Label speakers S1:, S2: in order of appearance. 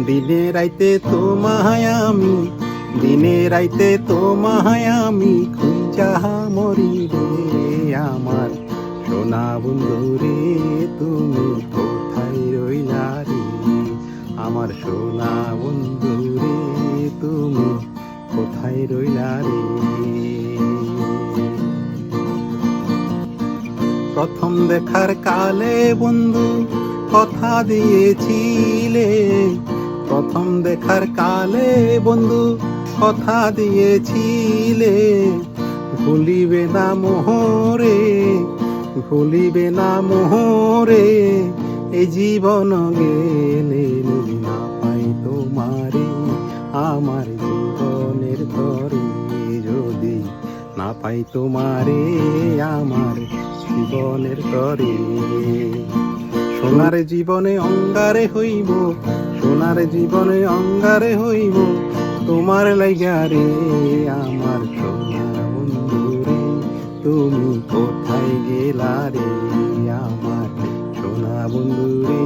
S1: দিনে রাইতে তোমায় আমি, দিনে রাইতে তোমায় আমি খুঁজা মরি রে। আমার সোনা বন্ধু রে, তুমি কোথায় রইলা রে? আমার সোনা বন্ধু রে, তুমি কোথায় রইলা রে? প্রথম দেখার কালে বন্ধু কথা দিয়েছিলে, প্রথম দেখার কালে বন্ধু কথা দিয়েছিলে, ভুলিবে না মোহরে, ভুলিবে না মোহরে, এই জীবন গেলে না পাই তোমারে। আমার জীবনের তরে যদি না পাই তোমারে, আমার জীবনের তরে। সোনার জীবনে অঙ্গারে হইব, সোনার জীবনে অঙ্গারে হইব তোমার লাইগা রে। আমার সোনা বন্ধু রে, তুমি কোথায় গেলা রে? আমার সোনা বন্ধু রে,